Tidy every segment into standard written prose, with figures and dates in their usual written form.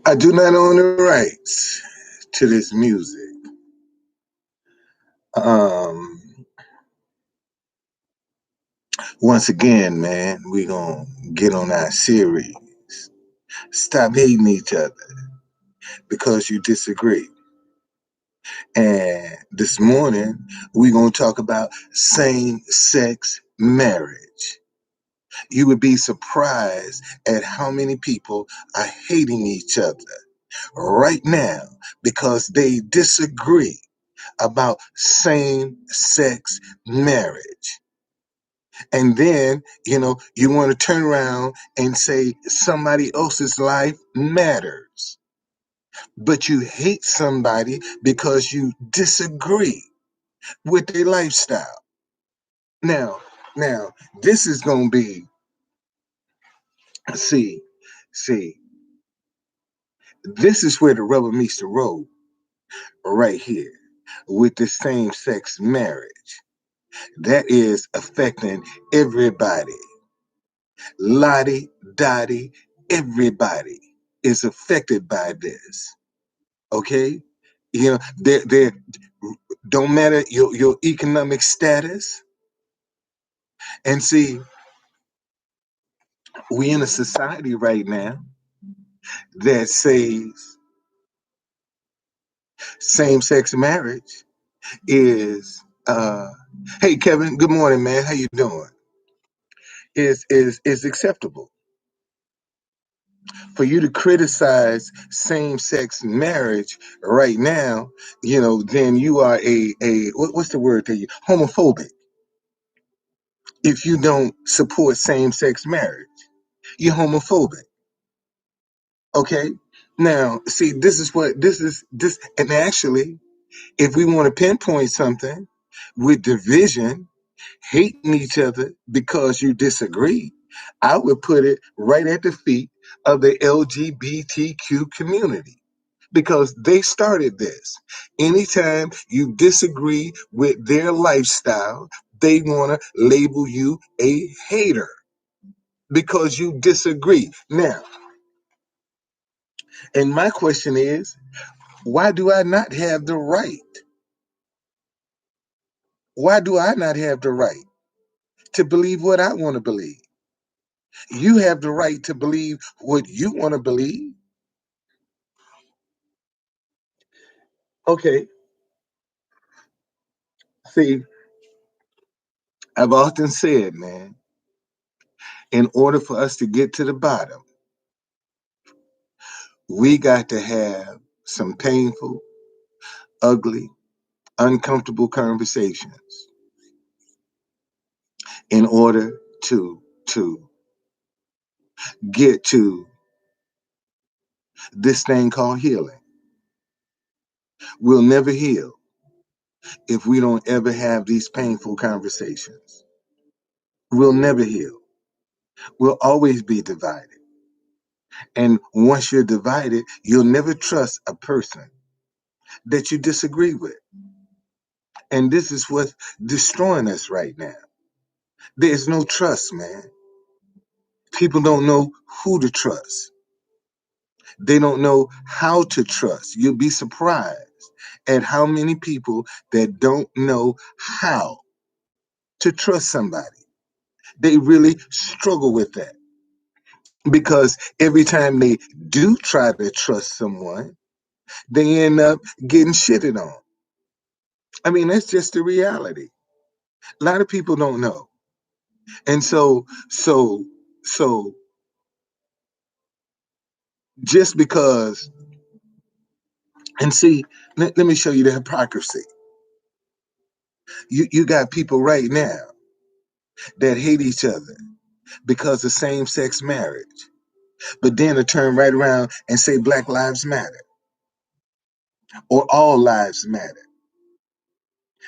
I do not own the rights to this music. Um, Once again, man, we gonna get on our series. Stop hating each other because you disagree. And this morning, we gonna talk about same-sex marriage. You would be surprised at how many people are hating each other right now because they disagree about same-sex marriage. And then, you want to turn around and say somebody else's life matters. But you hate somebody because you disagree with their lifestyle. Now, now, this is going to be, see, see, this is where the rubber meets the road right here with the same sex marriage. That is affecting everybody. Lottie, Dottie, everybody is affected by this. Okay? There don't matter your economic status. And see, we in a society right now that says same-sex marriage is hey Kevin, good morning, man. How you doing? Is acceptable. For you to criticize same-sex marriage right now, then you are what's the word that you homophobic. If you don't support same-sex marriage, you're homophobic. Okay. Now, see, this, and actually, if we want to pinpoint something with division, hating each other because you disagree, I would put it right at the feet of the LGBTQ community because they started this. Anytime you disagree with their lifestyle, they want to label you a hater because you disagree. Now, and my question is, why do I not have the right? Why do I not have the right to believe what I want to believe? You have the right to believe what you want to believe. Okay. See, I've often said, man, in order for us to get to the bottom, we got to have some painful, ugly, uncomfortable conversations in order to get to this thing called healing. We'll never heal if we don't ever have these painful conversations. We'll never heal. We'll always be divided. And once you're divided, you'll never trust a person that you disagree with. And this is what's destroying us right now. There's no trust, man. People don't know who to trust. They don't know how to trust. You'll be surprised at how many people that don't know how to trust somebody. They really struggle with that because every time they do try to trust someone, they end up getting shitted on. I mean, that's just the reality. A lot of people don't know. And so just because, and see, let me show you the hypocrisy. You got people right now that hate each other because of same-sex marriage, but then to turn right around and say Black Lives Matter or all lives matter.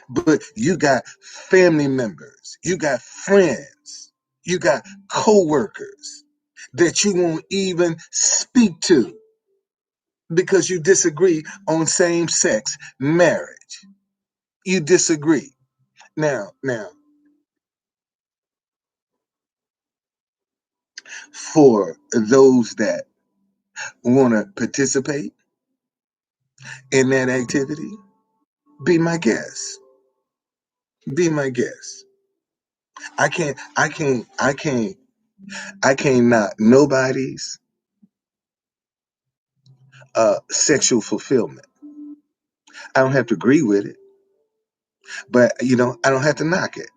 But you got family members, you got friends, you got co-workers that you won't even speak to because you disagree on same-sex marriage. You disagree. Now, for those that want to participate in that activity, be my guest. Be my guest. I can't knock nobody's sexual fulfillment. I don't have to agree with it, but I don't have to knock it.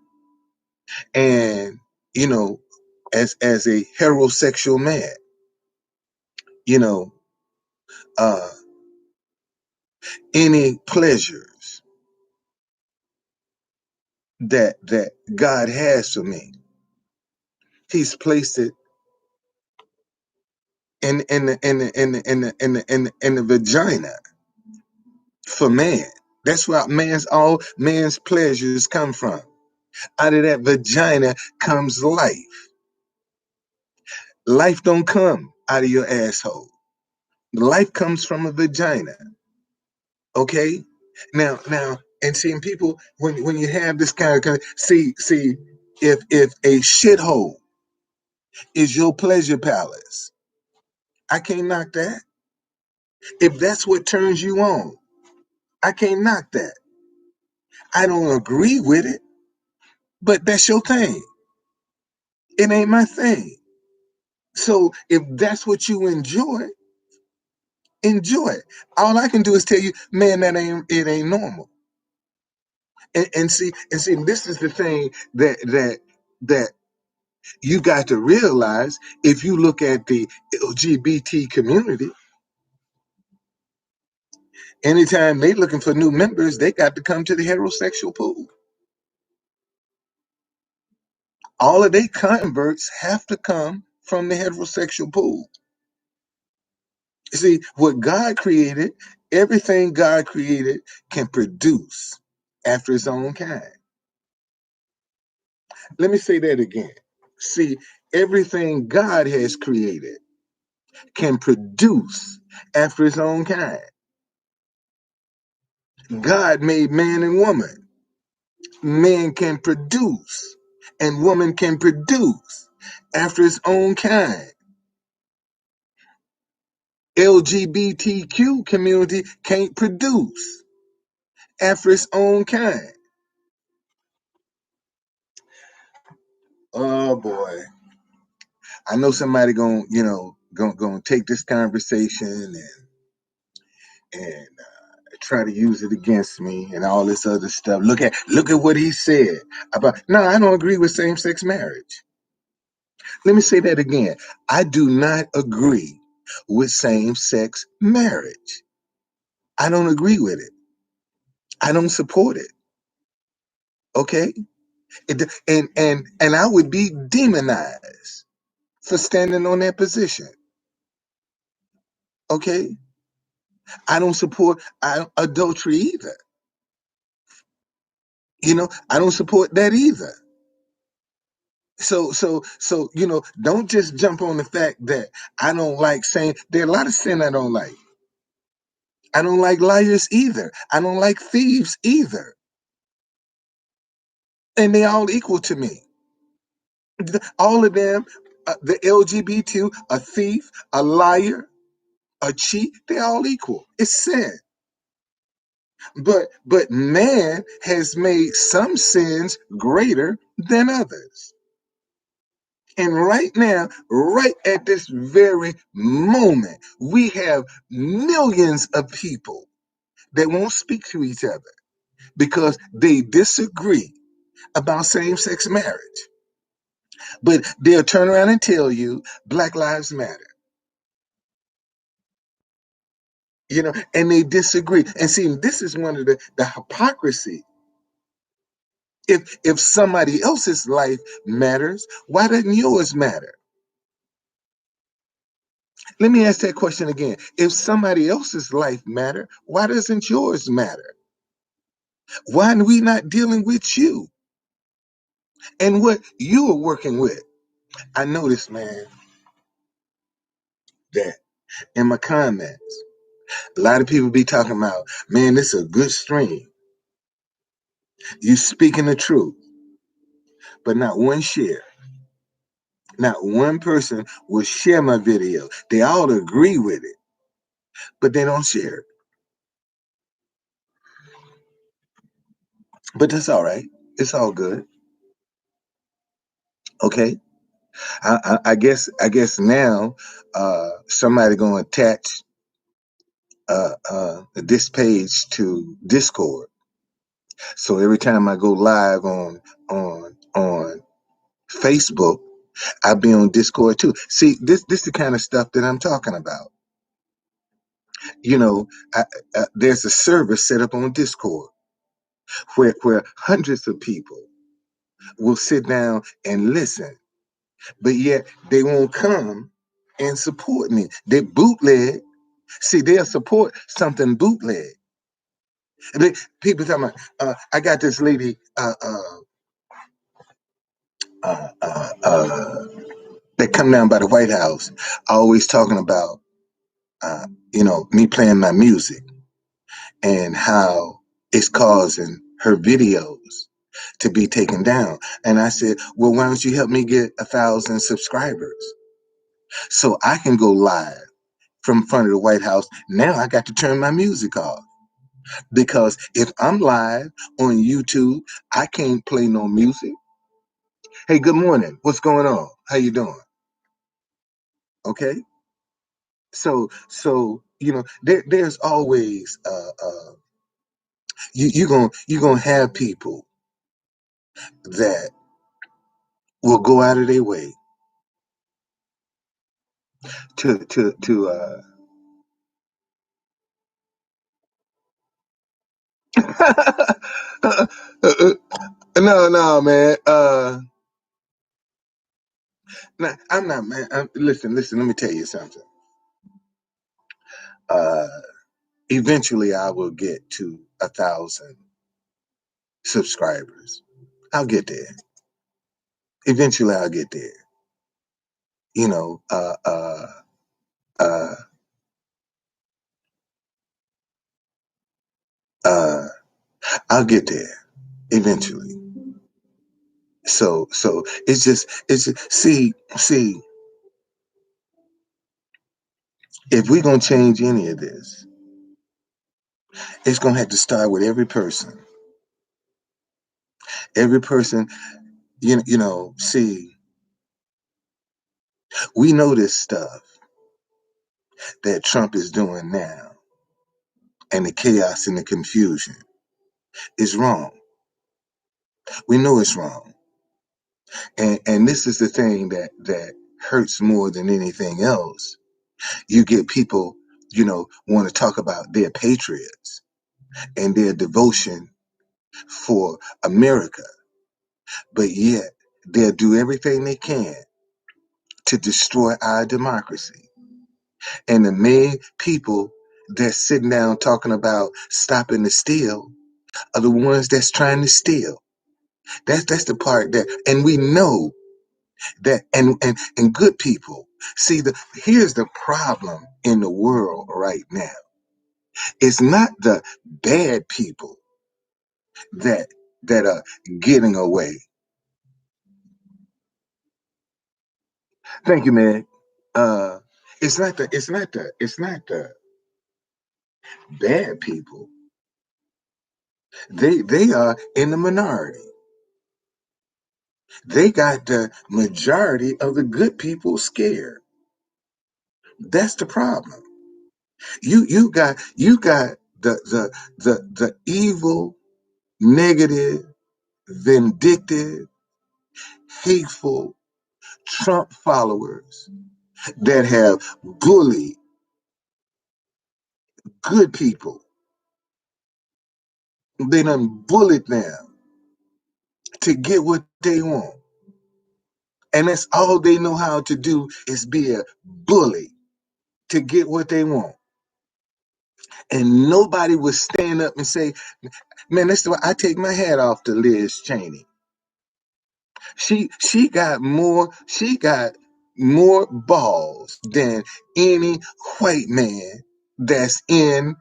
And you know, as a heterosexual man, you know, uh, any pleasures that God has for me, He's placed it in the vagina for man. That's where all man's pleasures come from. Out of that vagina comes life. Life don't come out of your asshole. Life comes from a vagina. Okay? Now, and seeing people when you have this kind of see if a shithole is your pleasure palace, I can't knock that. If that's what turns you on, I can't knock that. I don't agree with it, but that's your thing. It ain't my thing. So if that's what you enjoy, enjoy it. All I can do is tell you, man, it ain't normal. And see, this is the thing that you got to realize. If you look at the LGBT community, anytime they looking for new members, they got to come to the heterosexual pool. All of their converts have to come from the heterosexual pool. See, what God created, everything God created can produce after its own kind. Let me say that again. See, everything God has created can produce after its own kind. God made man and woman. Man can produce, and woman can produce after its own kind. LGBTQ community can't produce after its own kind. Oh boy. I know somebody gonna take this conversation and try to use it against me and all this other stuff. Look at what he said about. No, I don't agree with same sex marriage. Let me say that again. I do not agree with same sex marriage. I don't agree with it. I don't support it. Okay, and I would be demonized for standing on that position. Okay, I don't support adultery either. I don't support that either. So don't just jump on the fact that I don't like saying there are a lot of sin I don't like. I don't like liars either. I don't like thieves either. And they all equal to me. All of them, the LGBT, a thief, a liar, a cheat, they all equal. It's sin. But man has made some sins greater than others. And right now, right at this very moment, we have millions of people that won't speak to each other because they disagree about same sex marriage. But they'll turn around and tell you Black Lives Matter, and they disagree. And see, this is one of the hypocrisy. If somebody else's life matters, why doesn't yours matter? Let me ask that question again. If somebody else's life matter, why doesn't yours matter? Why are we not dealing with you and what you are working with? I noticed, man, that in my comments, a lot of people be talking about, man, this is a good stream. You speaking the truth, but not one share. Not one person will share my video. They all agree with it, but they don't share it. But that's all right. It's all good. Okay. I guess now somebody gonna attach this page to Discord. So every time I go live on Facebook, I be on Discord too. See, this the kind of stuff that I'm talking about. You know, there's a server set up on Discord where hundreds of people will sit down and listen, but yet they won't come and support me. They bootleg. See, they'll support something bootleg. They, people talking about, I got this lady uh, uh, uh, that come down by the White House, always talking about, me playing my music and how it's causing her videos to be taken down. And I said, well, why don't you help me get 1,000 subscribers so I can go live from front of the White House? Now I got to turn my music off because if I'm live on YouTube, I can't play no music. Hey, good morning. What's going on? How you doing? Okay. So there's always you gonna have people that will go out of their way to no man, no, I'm not, man. Listen, let me tell you something. uh Eventually I will get to 1,000 subscribers. I'll get there. Eventually I'll get there. you know uh uh uh uh I'll get there eventually. So it's just, see, if we're gonna change any of this, it's gonna have to start with every person. Every person, see, we know this stuff that Trump is doing now, and the chaos and the confusion is wrong. We know it's wrong. And this is the thing that hurts more than anything else. You get people, want to talk about their patriots and their devotion for America, but yet they'll do everything they can to destroy our democracy. And the main people that's sitting down talking about stopping the steal are the ones that's trying to steal. That's the part that, and we know that, and good people. See, here's the problem in the world right now. It's not the bad people that that are getting away. Thank you, Meg. Uh, it's not the bad people. They are in the minority. They got the majority of the good people scared. That's the problem. You got the evil, negative, vindictive, hateful Trump followers that have bullied good people. They done bullied them to get what they want. And that's all they know how to do is be a bully to get what they want. And nobody would stand up and say, man, that's why I take my hat off to Liz Cheney. She got more balls than any white man that's in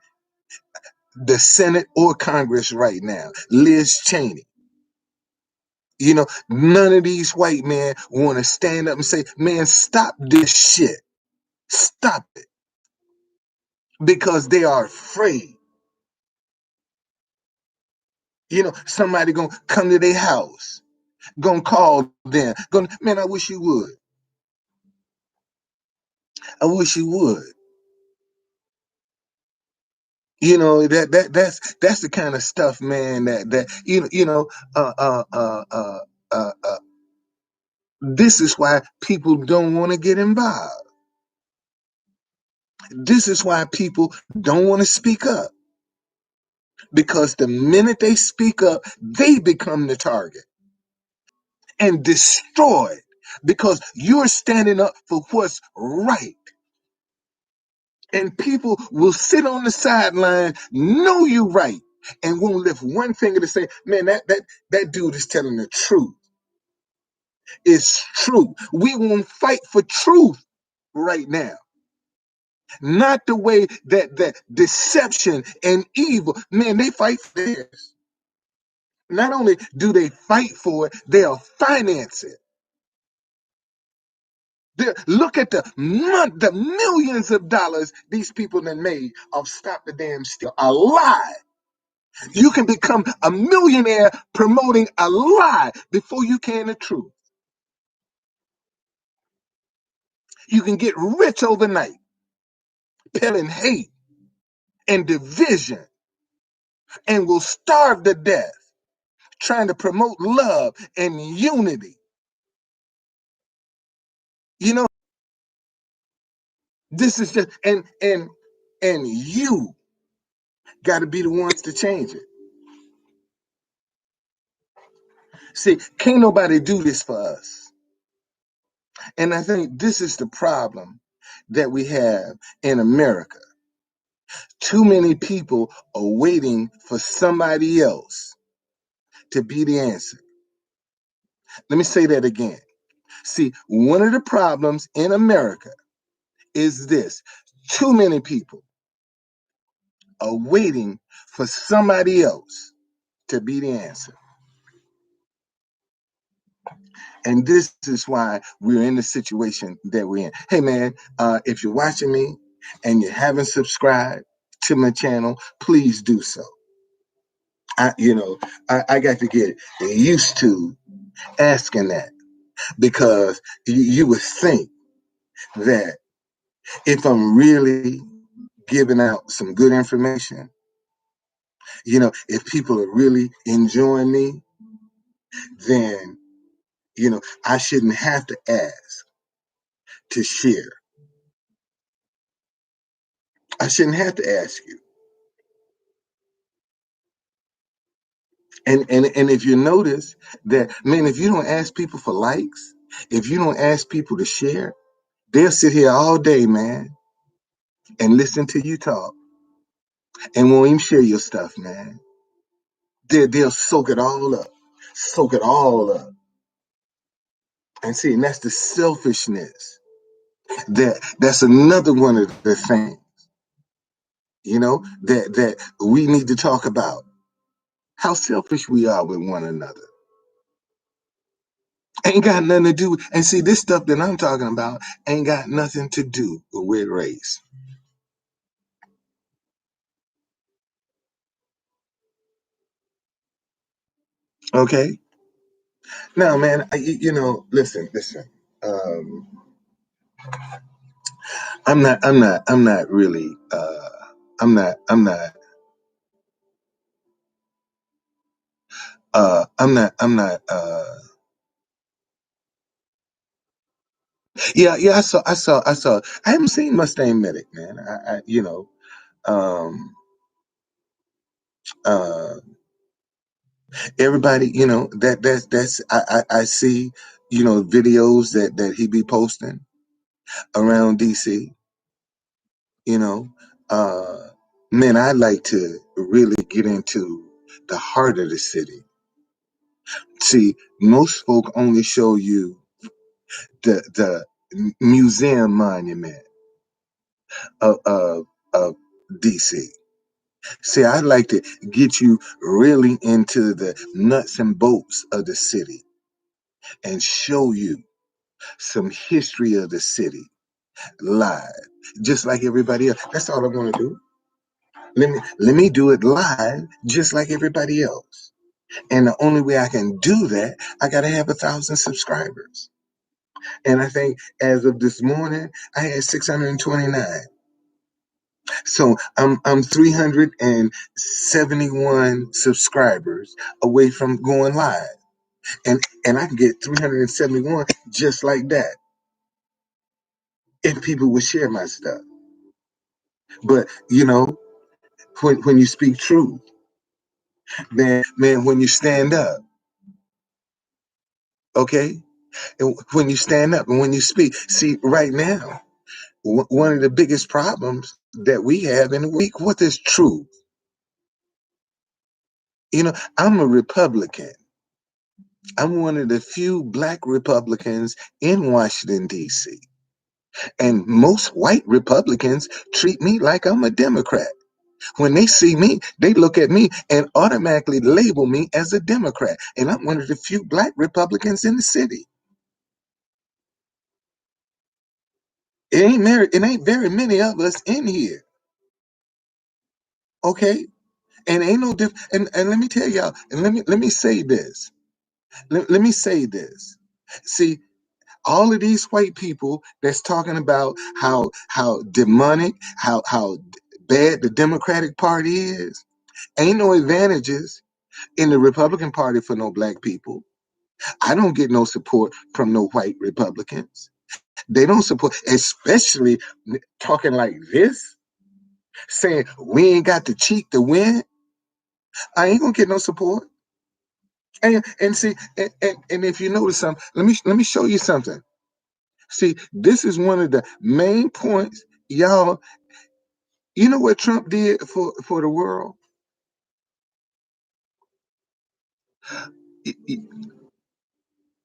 the Senate or Congress right now. Liz Cheney. None of these white men want to stand up and say, man, stop this shit. Stop it. Because they are afraid. Somebody gonna come to their house, gonna call them. Man, I wish you would. I wish you would. That's the kind of stuff, man. Uh, uh, uh, uh, uh, uh, this is why people don't want to get involved. This is why people don't want to speak up, because the minute they speak up, they become the target and destroyed, because you're standing up for what's right. And people will sit on the sideline, know you right, and won't lift one finger to say, man, that dude is telling the truth. It's true. We won't fight for truth right now. Not the way that deception and evil, man, they fight for theirs. Not only do they fight for it, they'll finance it. Look at the millions of dollars these people have made of Stop the Damn Steal. A lie. You can become a millionaire promoting a lie before you can the truth. You can get rich overnight, peddling hate and division, and will starve to death trying to promote love and unity. You know, this is just and you got to be the ones to change it. See, can't nobody do this for us. And I think this is the problem that we have in America. Too many people are waiting for somebody else to be the answer. Let me say that again. See, one of the problems in America is this: too many people are waiting for somebody else to be the answer. And this is why we're in the situation that we're in. Hey, man, if you're watching me and you haven't subscribed to my channel, please do so. I got to get used to asking that, because you would think that if I'm really giving out some good information, if people are really enjoying me, then, I shouldn't have to ask to share. I shouldn't have to ask you. And if you notice that, man, if you don't ask people for likes, if you don't ask people to share, they'll sit here all day, man, and listen to you talk and won't even share your stuff, man. They'll soak it all up, soak it all up. And see, and that's the selfishness. That's another one of the things, that we need to talk about. How selfish we are with one another. Ain't got nothing to do. And see, this stuff that I'm talking about ain't got nothing to do with race. Okay. Now, man, listen. Um, I'm not really. I'm not. I'm not. Yeah, yeah. I saw. I haven't seen Mustang Medic, man. Um, uh, everybody, that's. I see, videos that he be posting around DC. You know, uh, man, I like to really get into the heart of the city. See, most folk only show you the museum monument of DC. See, I'd like to get you really into the nuts and bolts of the city. and show you some history of the city live, just like everybody else. That's all I want to do. Let me do it live, just like everybody else. And the only way I can do that, I got to have 1,000 subscribers. And I think as of this morning, I had 629. So I'm 371 subscribers away from going live. And I can get 371 just like that if people would share my stuff. But when you speak truth, man, when you stand up, okay? And when you stand up and when you speak, see, right now, one of the biggest problems that we have in the week, what is truth? I'm a Republican. I'm one of the few black Republicans in Washington, D.C. And most white Republicans treat me like I'm a Democrat. When they see me, they look at me and automatically label me as a Democrat. And I'm one of the few black Republicans in the city. It ain't very many of us in here. Okay? And ain't no diff and let me tell y'all, and let me say this. Let me say this. See, all of these white people that's talking about how demonic, how bad the Democratic Party is, ain't no advantages in the Republican Party for no black people. I don't get no support from no white Republicans. They don't support, especially talking like this, saying we ain't got to cheat to win. I ain't gonna get no support. And see, and if you notice something, let me show you something. See, this is one of the main points, y'all. You know what Trump did for the world?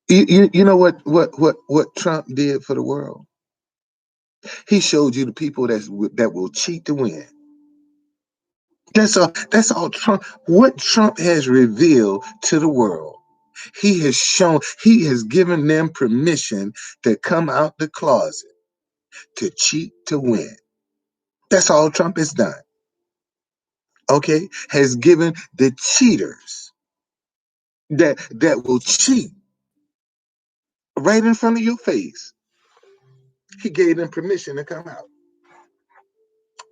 You, you know what Trump did for the world? He showed you the people that will cheat to win. That's all Trump. What Trump has revealed to the world, he has given them permission to come out the closet to cheat to win. That's all Trump has done. Okay, has given the cheaters that will cheat right in front of your face. He gave them permission to come out.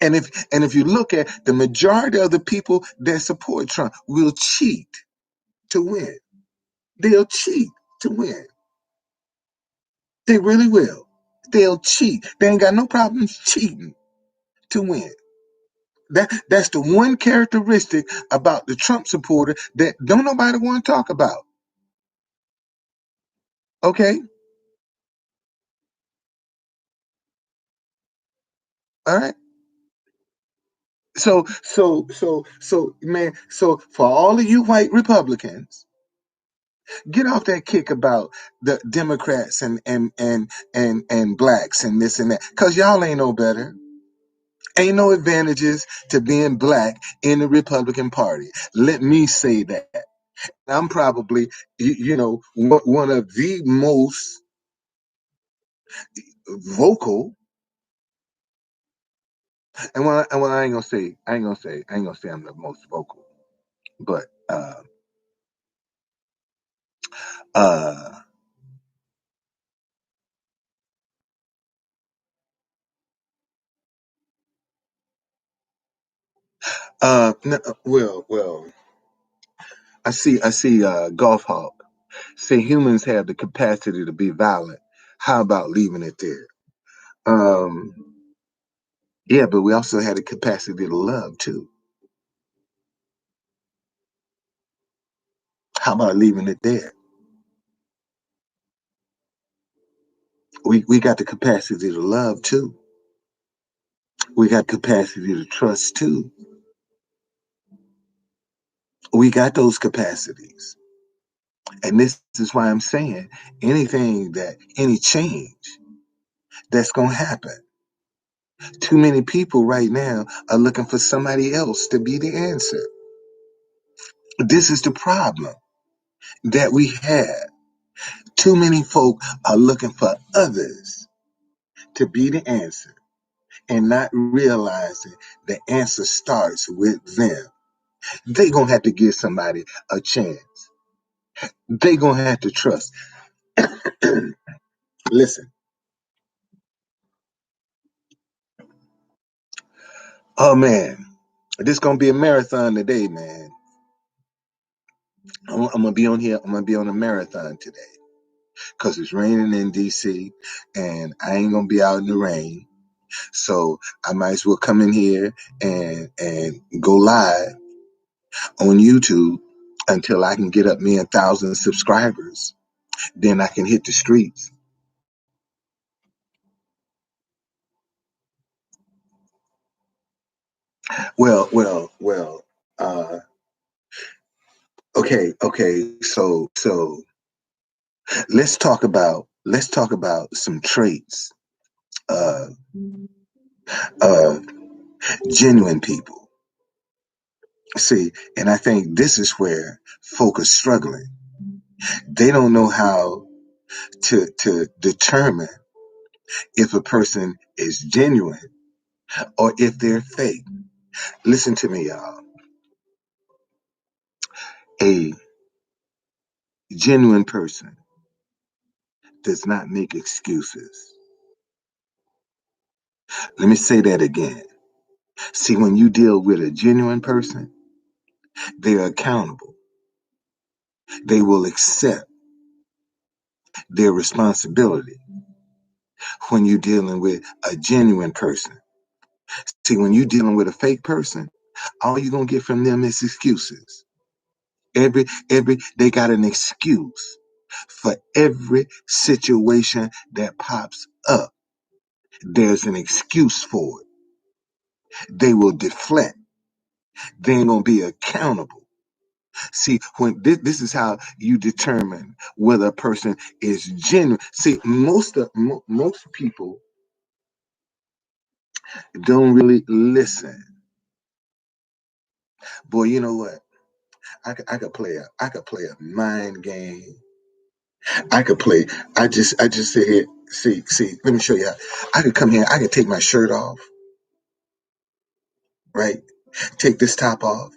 And if you look at the majority of the people that support Trump will cheat to win. They'll cheat to win. They really will. They'll cheat. They ain't got no problems cheating to win. That's the one characteristic about the Trump supporter that don't nobody want to talk about. Okay? All right. So man, so for all of you white Republicans, get off that kick about the Democrats and blacks and this and that. Cause y'all ain't no better. Ain't no advantages to being black in the Republican Party. Let me say that. I'm probably, one of the most vocal, and I ain't gonna say, I'm the most vocal, but uh, well, I see, Golf Hawk say humans have the capacity to be violent. How about leaving it there? Um, yeah, but we also had the capacity to love too. How about leaving it there? We got the capacity to love too. We got capacity to trust too. We got those capacities. And this is why I'm saying any change that's going to happen. Too many people right now are looking for somebody else to be the answer. This is the problem that we have. Too many folk are looking for others to be the answer and not realizing the answer starts with them. They gonna have to give somebody a chance. They gonna have to trust. Listen, oh man, this gonna be a marathon today, man. I'm gonna be on here. I'm gonna be on a marathon today because it's raining in DC, and I ain't gonna be out in the rain. So I might as well come in here and go live on YouTube until I can get up me 1,000 subscribers. Then I can hit the streets. Well. Uh, okay. So let's talk about some traits of of genuine people. See, and I think this is where folk are struggling. They don't know how to determine if a person is genuine or if they're fake. Listen to me, y'all. A genuine person does not make excuses. Let me say that again. See, when you deal with a genuine person, they're accountable. They will accept their responsibility when you're dealing with a genuine person. See, when you're dealing with a fake person, all you're gonna get from them is excuses. They got an excuse for every situation that pops up. There's an excuse for it. They will deflect. They ain't gonna be accountable. See, when this is how you determine whether a person is genuine. See, most people don't really listen. Boy, you know what? I could play a mind game. I could play. I just sit here. See. Let me show you how. I could come here. I could take my shirt off, right? Take this top off,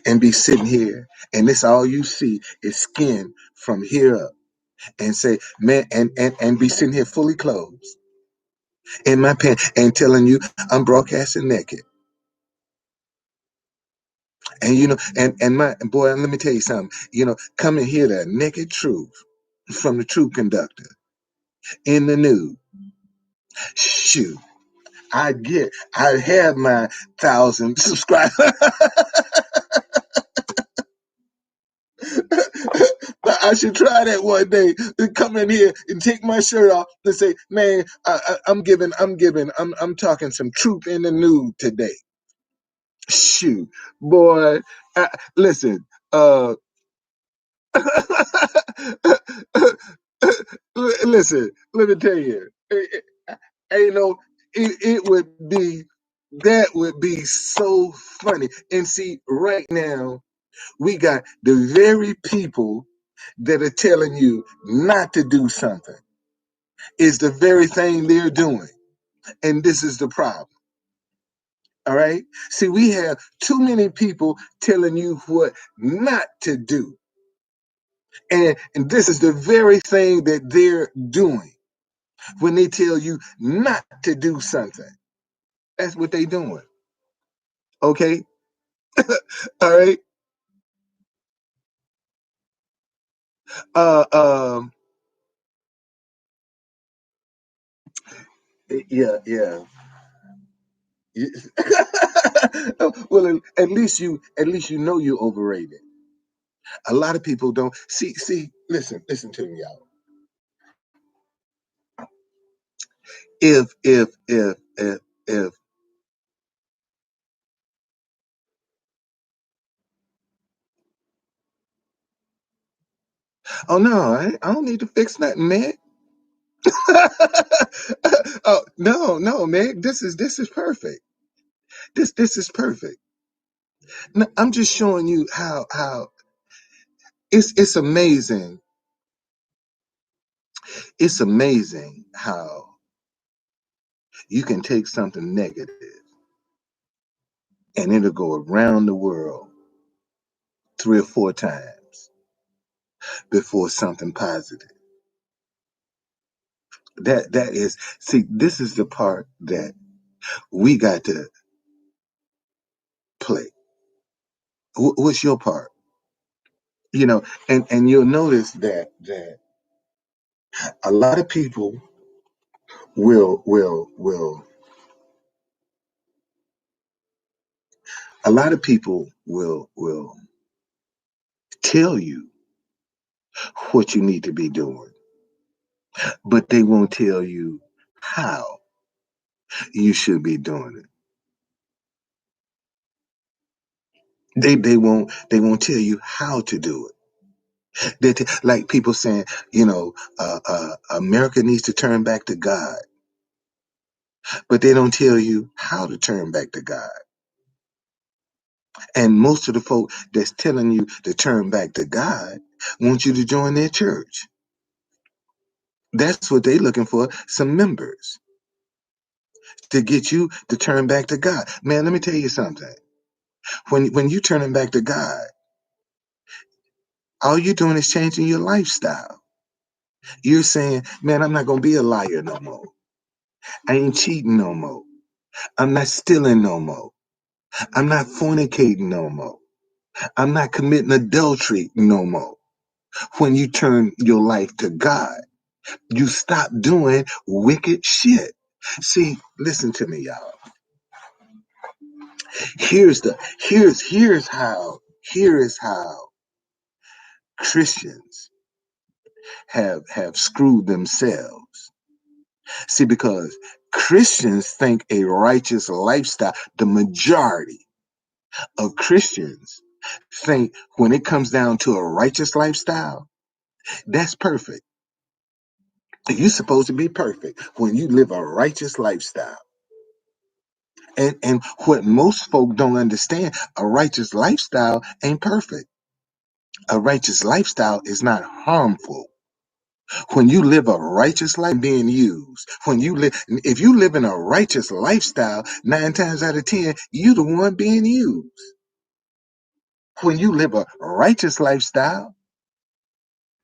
and be sitting here, and this all you see is skin from here up, and say, man, and be sitting here fully clothed in my pants, and telling you I'm broadcasting naked, and and my boy, let me tell you something. Come and hear the naked truth from the truth conductor in the nude. Shoot. I have my 1,000 subscribers. I should try that one day. To come in here and take my shirt off and say, "Man, I'm talking some truth in the nude today." Shoot, boy, listen. Uh, listen. Let me tell you, ain't no. It would be that would be so funny. And see, right now we got the very people that are telling you not to do something is the very thing they're doing. And this is the problem. All right. See, we have too many people telling you what not to do. And this is the very thing that they're doing when they tell you not to do something. That's what they're doing. Okay. All right. Uh, um, yeah. Well, at least you know you're overrated. A lot of people don't see. Listen to me, y'all. If oh no, I don't need to fix nothing, man. Oh no, man. This is perfect. This is perfect. No, I'm just showing you how it's amazing It's amazing how you can take something negative and it'll go around the world 3 or 4 times before something positive. That is, see, this is the part that we got to play. What's your part? And you'll notice that a lot of people will a lot of people will tell you what you need to be doing, but they won't tell you how you should be doing it. They won't tell you how to do it. Like people saying, America needs to turn back to God, but they don't tell you how to turn back to God. And most of the folk that's telling you to turn back to God want you to join their church. That's what they're looking for, some members to get you to turn back to God. Man, let me tell you something. When you turning back to God, all you're doing is changing your lifestyle. You're saying, man, I'm not gonna be a liar no more. I ain't cheating no more. I'm not stealing no more. I'm not fornicating no more. I'm not committing adultery no more. When you turn your life to God, you stop doing wicked shit. See, listen to me, y'all. Here is how Christians have screwed themselves. See, because Christians think a righteous lifestyle, the majority of Christians think when it comes down to a righteous lifestyle, that's perfect. You're supposed to be perfect when you live a righteous lifestyle. And what most folk don't understand, a righteous lifestyle ain't perfect. A righteous lifestyle is not harmful. When you live a righteous life being used, if you live in a righteous lifestyle, 9 times out of 10, you the one being used. When you live a righteous lifestyle,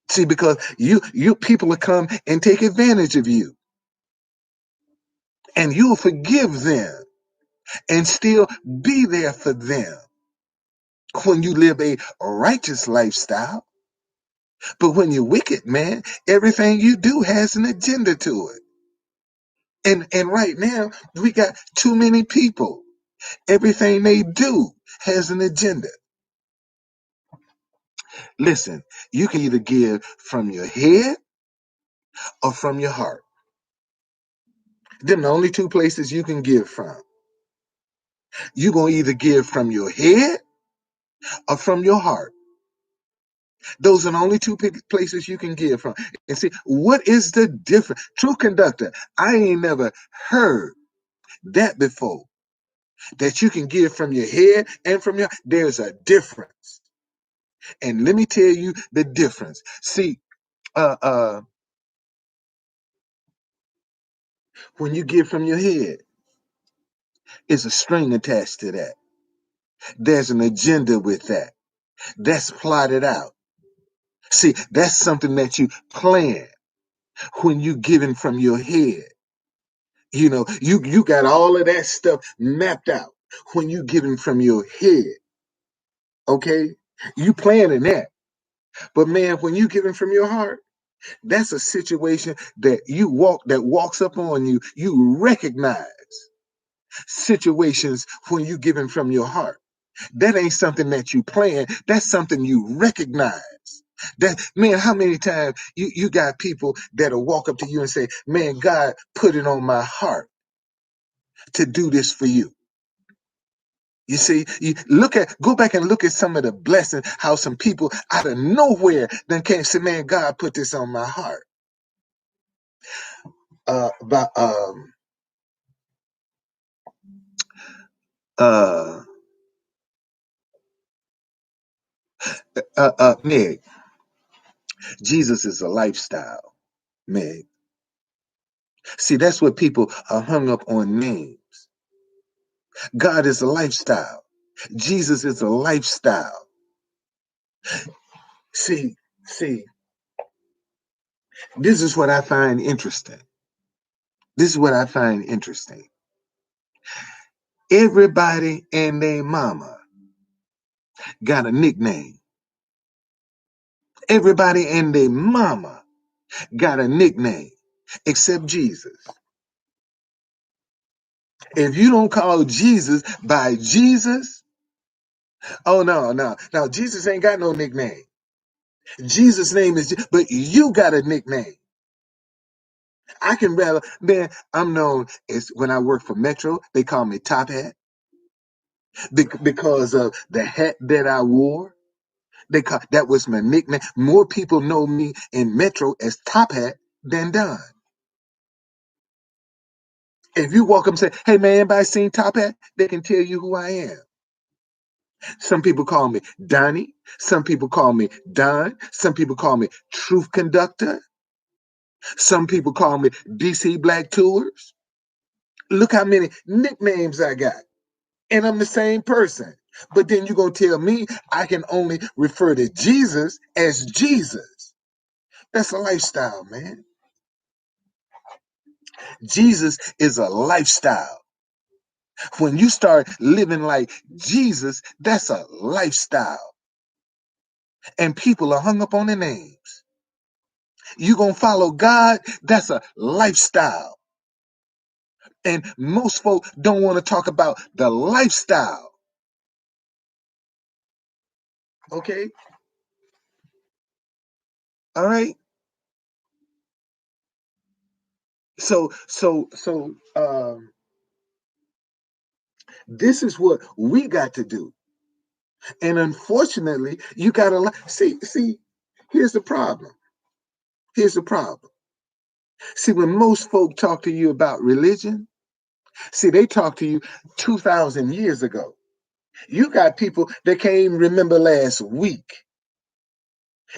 see, because you people will come and take advantage of you, and you'll forgive them and still be there for them when you live a righteous lifestyle. But when you're wicked, man, everything you do has an agenda to it. And right now, we got too many people. Everything they do has an agenda. Listen, you can either give from your head or from your heart. Them the only two places you can give from. You're going to either give from your head or from your heart. Those are the only two places you can give from. And see, what is the difference? True conductor, I ain't never heard that before. That you can give from your head and from your, there's a difference. And let me tell you the difference. See, uh, uh, when you give from your head, it's a string attached to that. There's an agenda with that. That's plotted out. See, that's something that you plan when you giving from your head. You got all of that stuff mapped out when you giving from your head. Okay, you planning that. But man, when you giving from your heart, that's a situation that walks up on you. You recognize situations when you giving from your heart. That ain't something that you plan. That's something you recognize. That man, how many times you got people that'll walk up to you and say, "Man, God put it on my heart to do this for you." You see, go back and look at some of the blessings, how some people out of nowhere then came say, "Man, God put this on my heart." About uh Nick, Jesus is a lifestyle. Meg. See, that's what people are hung up on names. God is a lifestyle. Jesus is a lifestyle. See, see, this is what I find interesting. This is what I find interesting. Everybody and their mama got a nickname. Everybody and their mama got a nickname except Jesus. If you don't call Jesus by Jesus, oh no, no, no, Jesus ain't got no nickname. Jesus' name is, but you got a nickname. I can rather, man, I'm known as when I work for Metro, they call me Top Hat because of the hat that I wore. That was my nickname. More people know me in Metro as Top Hat than Don. If you walk up and say, hey man, anybody seen Top Hat? They can tell you who I am. Some people call me Donnie. Some people call me Don. Some people call me Truth Conductor. Some people call me DC Black Tours. Look how many nicknames I got. And I'm the same person. But then you're going to tell me I can only refer to Jesus as Jesus. That's a lifestyle, man. Jesus is a lifestyle. When you start living like Jesus, that's a lifestyle. And people are hung up on the names. You going to follow God, that's a lifestyle. And most folk don't want to talk about the lifestyle. Okay? All right? So this is what we got to do. And unfortunately, you got to see, here's the problem. Here's the problem. See, when most folk talk to you about religion, see, they talk to you 2,000 years ago. You got people that can't even remember last week.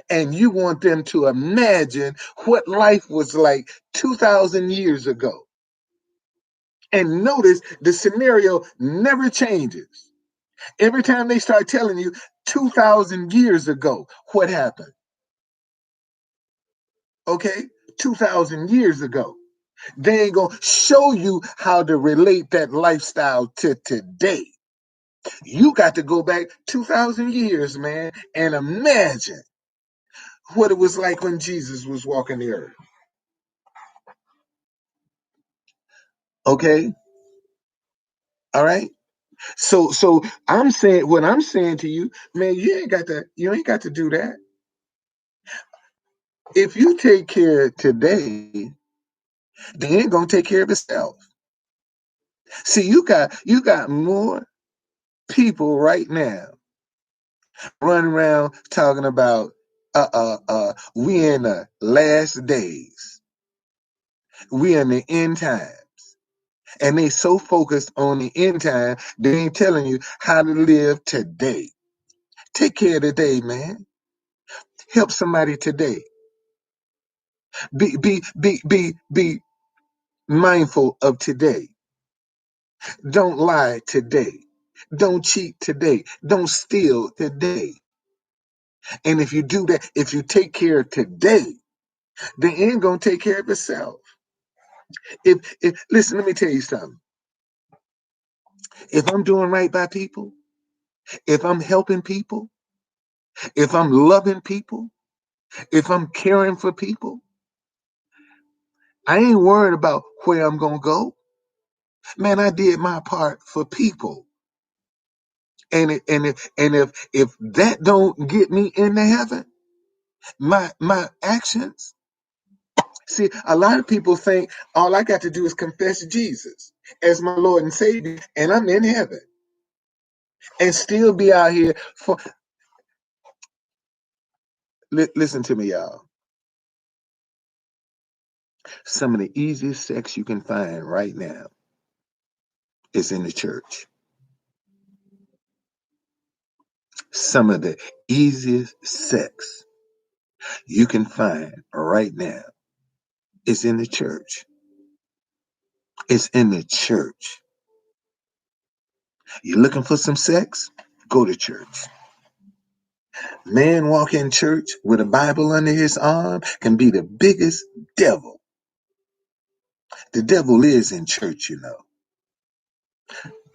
And you want them to imagine what life was like 2,000 years ago. And notice the scenario never changes. Every time they start telling you 2,000 years ago, what happened? Okay? 2,000 years ago. They ain't going to show you how to relate that lifestyle to today. You got to go back 2,000 years, man, and imagine what it was like when Jesus was walking the earth. Okay? All right? So I'm saying what I'm saying to you, man, you ain't got to do that. If you take care today, they ain't gonna take care of itself. See, you got more people right now running around talking about we in the last days. We in the end time. And they so focused on the end time, they ain't telling you how to live today. Take care of today, man. Help somebody today. Be mindful of today. Don't lie today. Don't cheat today. Don't steal today. And if you do that, if you take care of today, the end gonna take care of itself. If listen, let me tell you something. If I'm doing right by people, if I'm helping people, if I'm loving people, if I'm caring for people, I ain't worried about where I'm gonna go. Man, I did my part for people. And if that don't get me into heaven, my actions. See, a lot of people think all I got to do is confess Jesus as my Lord and Savior, and I'm in heaven, and still be out here for. Listen to me, y'all. Some of the easiest sex you can find right now is in the church. Some of the easiest sex you can find right now It's in the church. It's in the church. You looking for some sex? Go to church. Man walk in church with a Bible under his arm can be the biggest devil. The devil is in church, you know.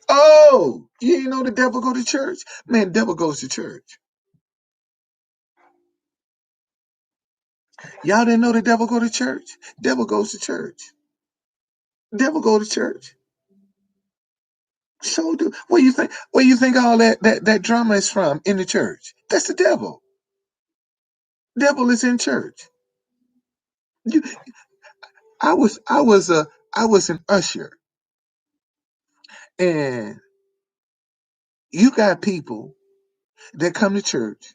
Oh, you didn't know the devil go to church? Man, the devil goes to church. Y'all didn't know the devil go to church? Devil goes to church. Devil go to church. So do. Where you think? Where you think all that drama is from in the church? That's the devil. Devil is in church. You, I was an usher, and you got people that come to church.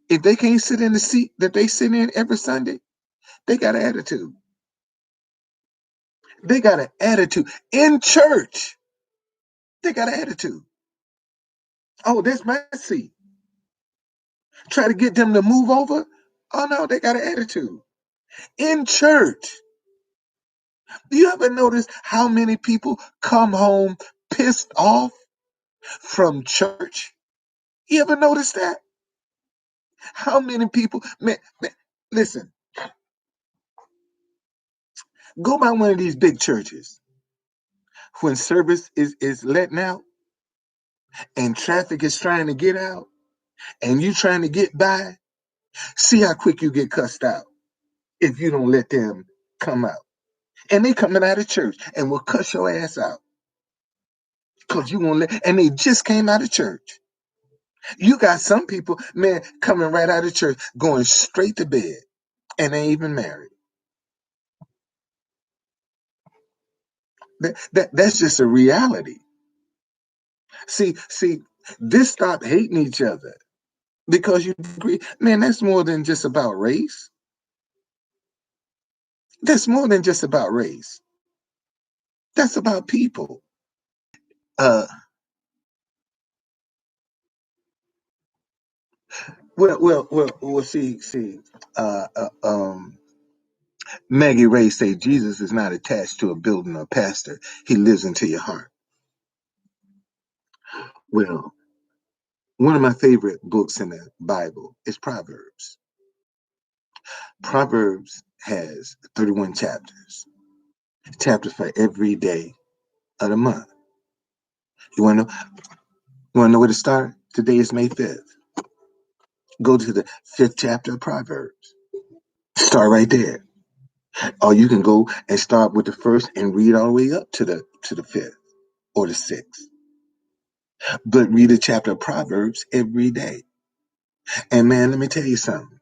If they can't sit in the seat that they sit in every Sunday, they got an attitude. They got an attitude in church. They got an attitude. Oh, that's my seat. Try to get them to move over. Oh no, they got an attitude in church. Do you ever notice how many people come home pissed off from church? You ever notice that? How many people, man, listen, go by one of these big churches when service is letting out and traffic is trying to get out and you trying to get by, see how quick you get cussed out if you don't let them come out. And they coming out of church and will cuss your ass out because you won't let, and they just came out of church. You got some people, man, coming right out of church, going straight to bed, and ain't even married. That's just a reality. See, this stop hating each other because you agree. Man, that's more than just about race. That's more than just about race. That's about people. Uh, well. See. Uh, uh, um, Maggie Ray say Jesus is not attached to a building or pastor. He lives into your heart. Well, one of my favorite books in the Bible is Proverbs. Proverbs has 31 chapters, chapters for every day of the month. You want to know? You want to know where to start? Today is May 5th. Go to the fifth chapter of Proverbs. Start right there. Or you can go and start with the first and read all the way up to the fifth or the sixth. But read a chapter of Proverbs every day. And man, let me tell you something.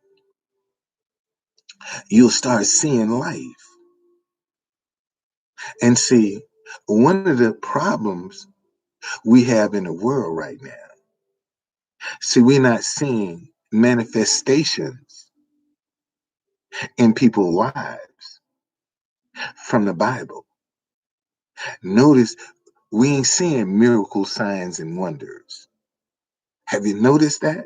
You'll start seeing life. And see, one of the problems we have in the world right now, see, we're not seeing manifestations in people's lives from the Bible. Notice we ain't seeing miracle signs and wonders. Have you noticed that?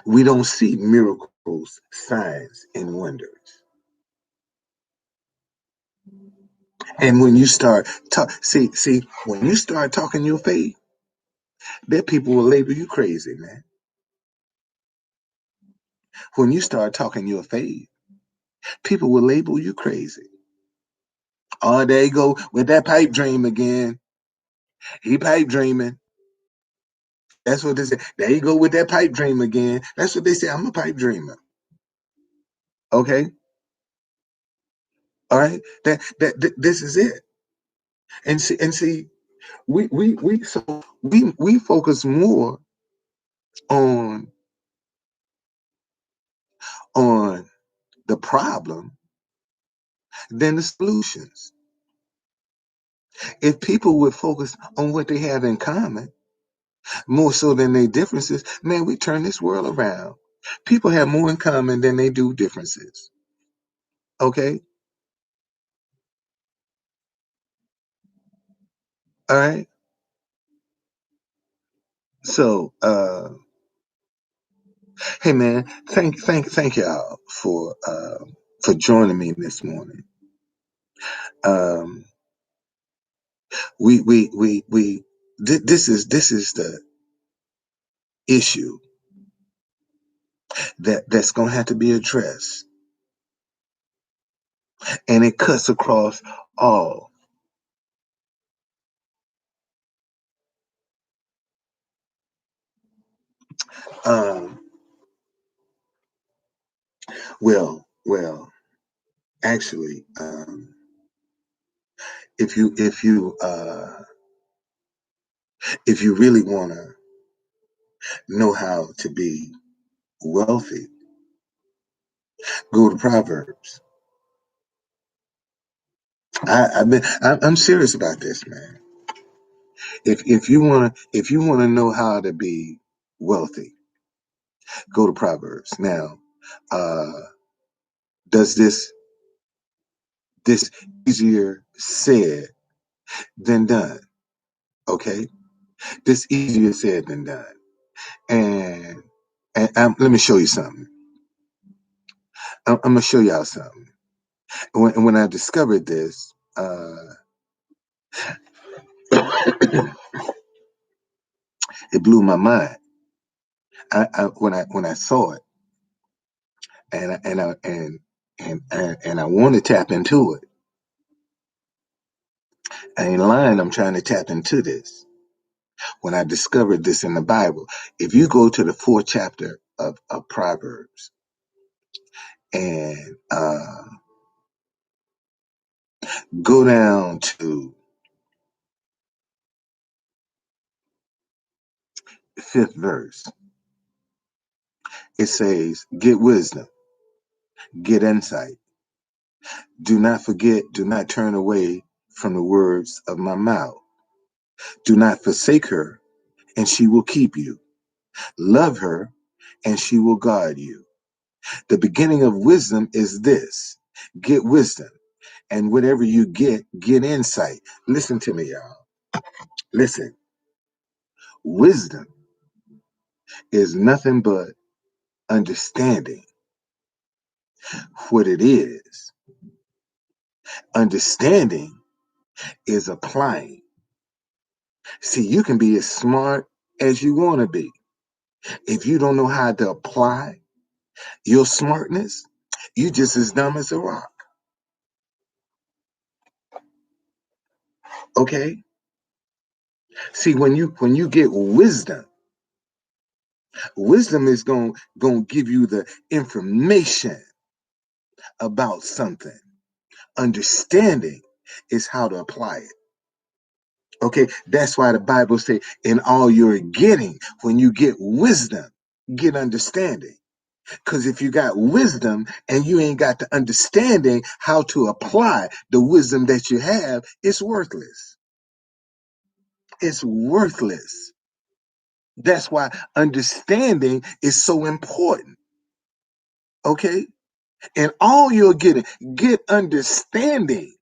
We don't see miracles, signs, and wonders. And when you start when you start talking your faith, that people will label you crazy, man. When you start talking your faith, people will label you crazy. Oh, there you go with that pipe dream again. He pipe dreaming. That's what they say. There you go with that pipe dream again. That's what they say. I'm a pipe dreamer. Okay. All right. This is it. And see, we focus more on on the problem than the solutions. If people would focus on what they have in common more so than their differences, man, we turn this world around. People have more in common than they do differences. Okay? All right. So hey man, thank y'all for for joining me this morning. Um, we this is the issue that's going to have to be addressed, and it cuts across all. Um, well, actually, if you really want to know how to be wealthy, go to Proverbs. I'm serious about this, man. If you want to know how to be wealthy, go to Proverbs. Now, uh, does this easier said than done? Okay, this easier said than done. And let me show you something. I'm gonna show y'all something. When I discovered this, it blew my mind. When I saw it, and I want to tap into it. I ain't lying. I'm trying to tap into this. When I discovered this in the Bible, if you go to the fourth chapter of Proverbs and go down to the fifth verse, it says, "Get wisdom, get insight. Do not forget, do not turn away from the words of my mouth. Do not forsake her, and she will keep you. Love her, and she will guard you." The beginning of wisdom is this: get wisdom. And whatever you get insight. Listen to me, y'all. Listen. Wisdom is nothing but understanding what it is. Understanding is applying. See, you can be as smart as you want to be. If you don't know how to apply your smartness, you just as dumb as a rock. Okay? See, when you get wisdom, wisdom is going to give you the information about something. Understanding is how to apply it. Okay, that's why the Bible say, in all you're getting, when you get wisdom, get understanding. Because if you got wisdom and you ain't got the understanding how to apply the wisdom that you have, it's worthless. It's worthless. That's why understanding is so important. Okay, and all you're getting, get understanding,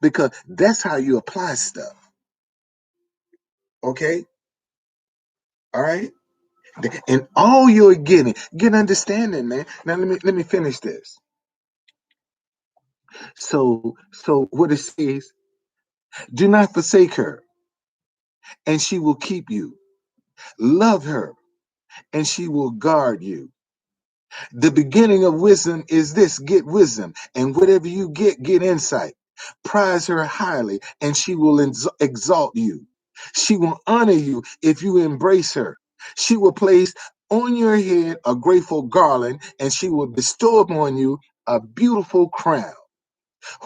because that's how you apply stuff. Okay, all right. And all you're getting, get understanding, man. Now let me finish this. So what it says, do not forsake her, and she will keep you. Love her, and she will guard you. The beginning of wisdom is this: get wisdom, and whatever you get insight. Prize her highly, and she will exalt you. She will honor you if you embrace her. She will place on your head a grateful garland, and she will bestow upon you a beautiful crown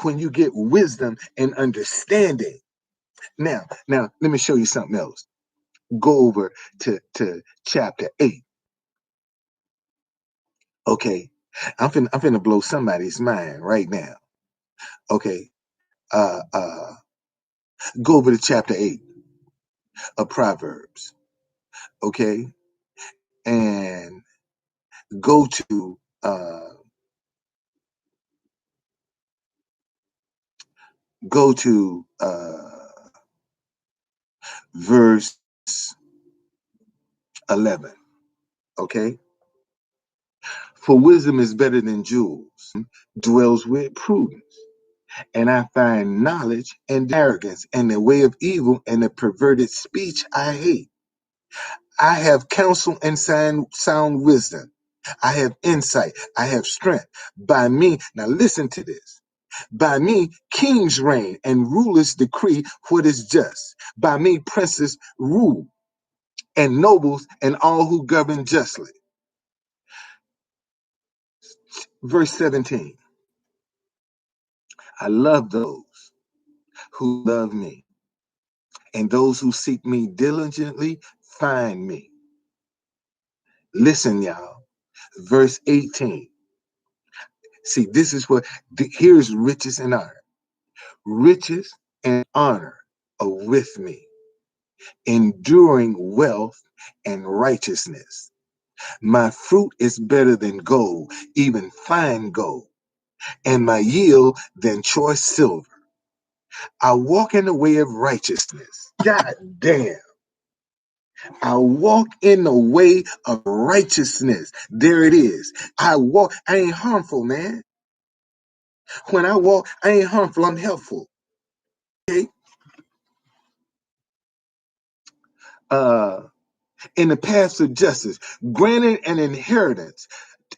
when you get wisdom and understanding. Now, let me show you something else. Go over to chapter 8. Okay. I'm finna blow somebody's mind right now. Okay. Uh uh go over to chapter 8 of Proverbs. Okay. And go to verse 11. Okay. For wisdom is better than jewels, dwells with prudence. And I find knowledge and arrogance and the way of evil and the perverted speech I hate. I have counsel and sound wisdom. I have insight. I have strength. By me, now listen to this. By me, kings reign and rulers decree what is just. By me, princes rule and nobles and all who govern justly. Verse 17. I love those who love me, and those who seek me diligently find me. Listen, y'all. Verse 18. See, this is what, here's riches and honor. Riches and honor are with me, enduring wealth and righteousness. My fruit is better than gold, even fine gold, and my yield than choice silver. I walk in the way of righteousness. God damn. I walk in the way of righteousness. There it is. I ain't harmful, man. When I walk, I ain't harmful, I'm helpful. Okay? Uh, in the paths of justice, granting an inheritance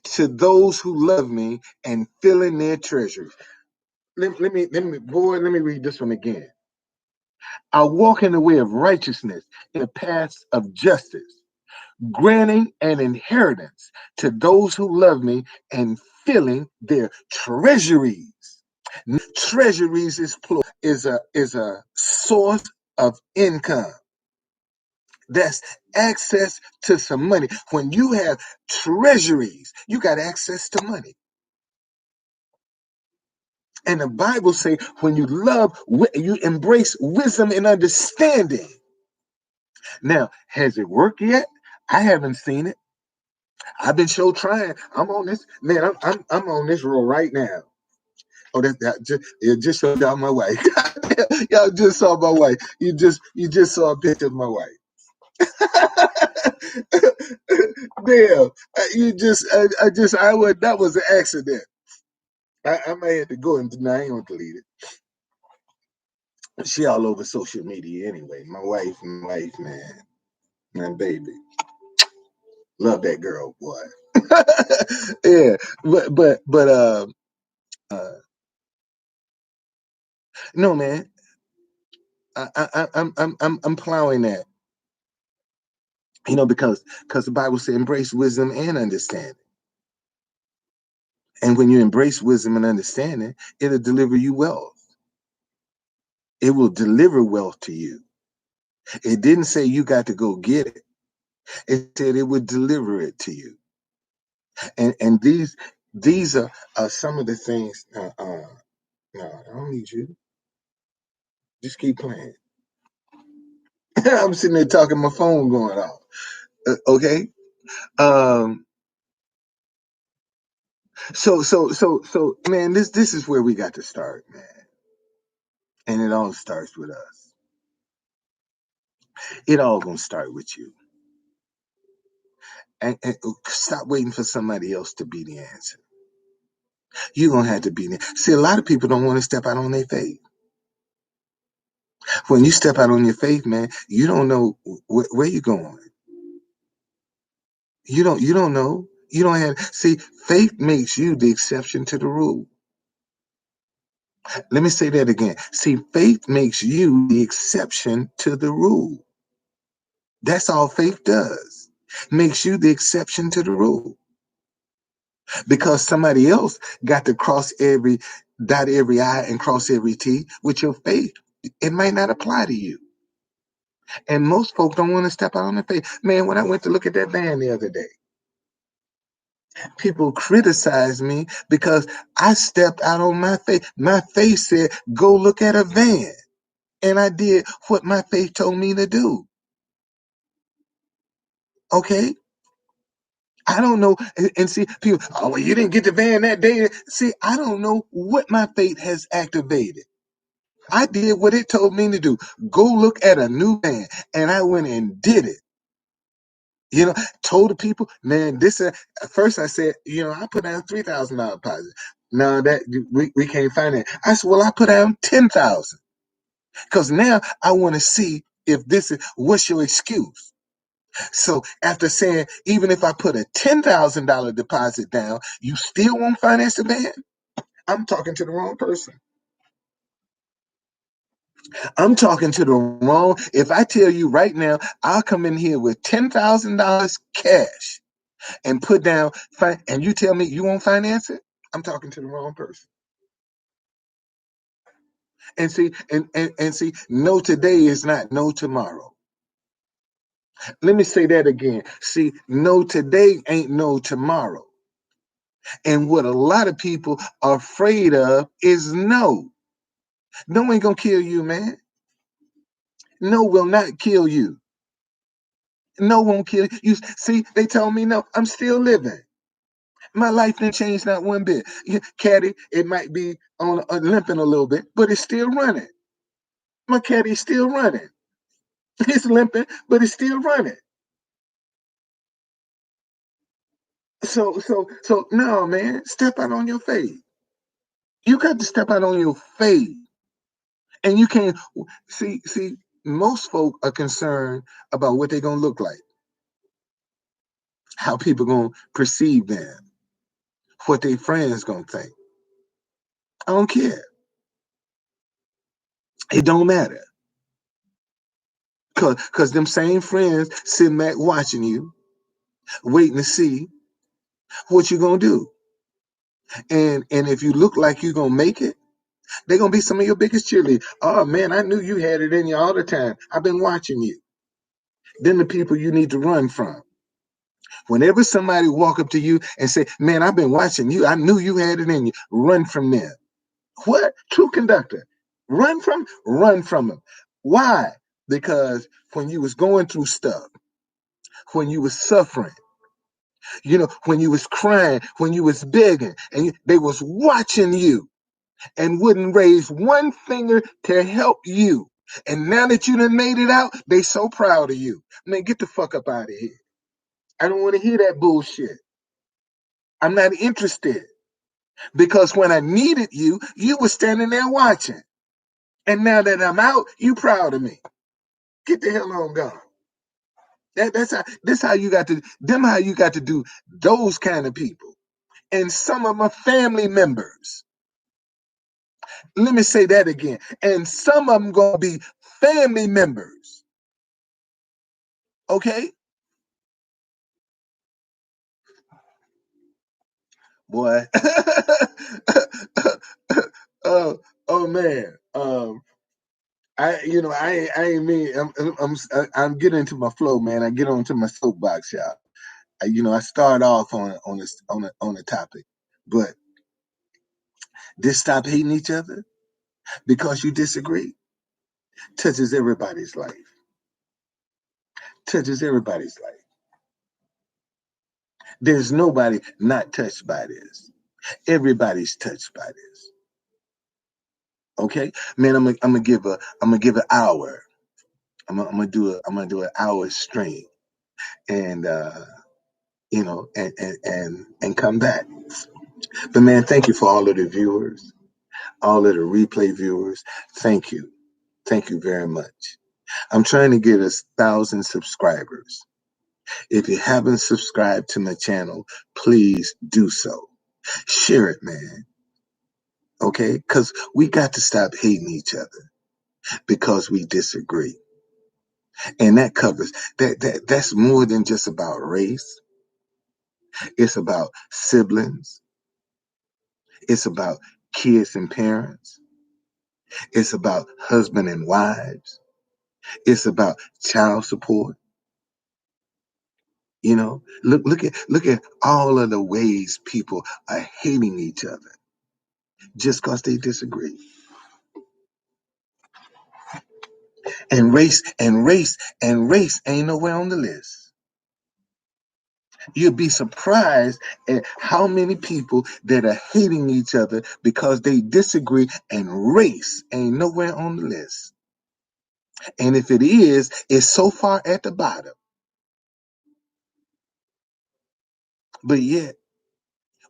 to those who love me and filling their treasuries. Let me read this one again. I walk in the way of righteousness, in the paths of justice, granting an inheritance to those who love me and filling their treasuries. Treasuries is plural, is a source of income. That's access to some money. When you have treasuries, you got access to money. And the Bible say when you you embrace wisdom and understanding. Now, has it worked yet? I haven't seen it. I've been trying. I'm on this, man. I'm on this roll right now. Oh, it just showed y'all my wife. Y'all just saw my wife. You just saw a picture of my wife. Damn, that was an accident. I might have to go and I ain't gonna delete it. She all over social media anyway. My wife, man, my baby, love that girl, boy. Yeah, uh, no, man, I'm plowing that, because the Bible says embrace wisdom and understanding. And when you embrace wisdom and understanding, it'll deliver you wealth. It will deliver wealth to you. It didn't say you got to go get it. It said it would deliver it to you. And these are some of the things. No, I don't need you. Just keep playing. I'm sitting there talking, my phone going off. Okay. Um. So, man, this is where we got to start, man. And it all starts with us. It all gonna start with you. And stop waiting for somebody else to be the answer. You're gonna have to be there. See, a lot of people don't want to step out on their faith. When you step out on your faith, man, you don't know where you're going. You don't know. You don't have, see, faith makes you the exception to the rule. Let me say that again. See, faith makes you the exception to the rule. That's all faith does. Makes you the exception to the rule. Because somebody else got to dot every I and cross every T with your faith. It might not apply to you. And most folks don't want to step out on their faith. Man, when I went to look at that van the other day, people criticized me because I stepped out on my faith. My faith said, go look at a van. And I did what my faith told me to do. Okay? I don't know. And see, people, oh, well, you didn't get the van that day. See, I don't know what my faith has activated. I did what it told me to do. Go look at a new van. And I went and did it. You know, told the people, man, this at first I said, I put down $3,000 deposit. No, that we can't find it. I said, well, I put down 10,000 because now I want to see if this is what's your excuse. So after saying, even if I put a $10,000 deposit down, you still won't finance the van? I'm talking to the wrong person. I'm talking to the wrong. If I tell you right now, I'll come in here with $10,000 cash and put down, and you tell me you won't finance it, I'm talking to the wrong person. And see, and see, no today is not no tomorrow. Let me say that again. See, no today ain't no tomorrow. And what a lot of people are afraid of is no. No ain't gonna kill you, man. No will not kill you. No won't kill you. See, they told me no. I'm still living. My life didn't change not one bit. Caddy, it might be on limping a little bit, but it's still running. My caddy's still running. It's limping, but it's still running. So no, man, step out on your faith. You got to step out on your faith. And you can't see, most folk are concerned about what they're gonna look like, how people gonna perceive them, what their friends gonna think. I don't care. It don't matter. Cause them same friends sitting back watching you, waiting to see what you're gonna do. And if you look like you're gonna make it, they're gonna be some of your biggest cheerleaders. Oh man, I knew you had it in you all the time. I've been watching you. Then the people you need to run from. Whenever somebody walk up to you and say, man, I've been watching you. I knew you had it in you. Run from them. What? True conductor. Run from them. Why? Because when you was going through stuff, when you was suffering, when you was crying, when you was begging, and they was watching you and wouldn't raise one finger to help you. And now that you done made it out, they so proud of you. Man, get the fuck up out of here. I don't want to hear that bullshit. I'm not interested. Because when I needed you, you were standing there watching. And now that I'm out, you proud of me. Get the hell on gone. That's how you got to how you got to do those kind of people. And some of my family members. Let me say that again. And some of them gonna be family members. Okay? Boy. Oh man. I ain't mean. I'm getting into my flow, man. I get onto my soapbox, y'all. I start off on a topic, but this stop hating each other because you disagree touches everybody's life. Touches everybody's life. There's nobody not touched by this. Everybody's touched by this. Okay, man. I'm gonna give an hour. I'm gonna do an hour stream, and and come back. But man, thank you for all of the viewers, all of the replay viewers. Thank you. Thank you very much. I'm trying to get us 1,000 subscribers. If you haven't subscribed to my channel, please do so. Share it, man. Okay? Because we got to stop hating each other because we disagree. And that covers that's more than just about race. It's about siblings. It's about kids and parents. It's about husband and wives. It's about child support. Look at all of the ways people are hating each other just because they disagree. And race ain't nowhere on the list. You'd be surprised at how many people that are hating each other because they disagree, and race ain't nowhere on the list. And if it is, it's so far at the bottom. But yet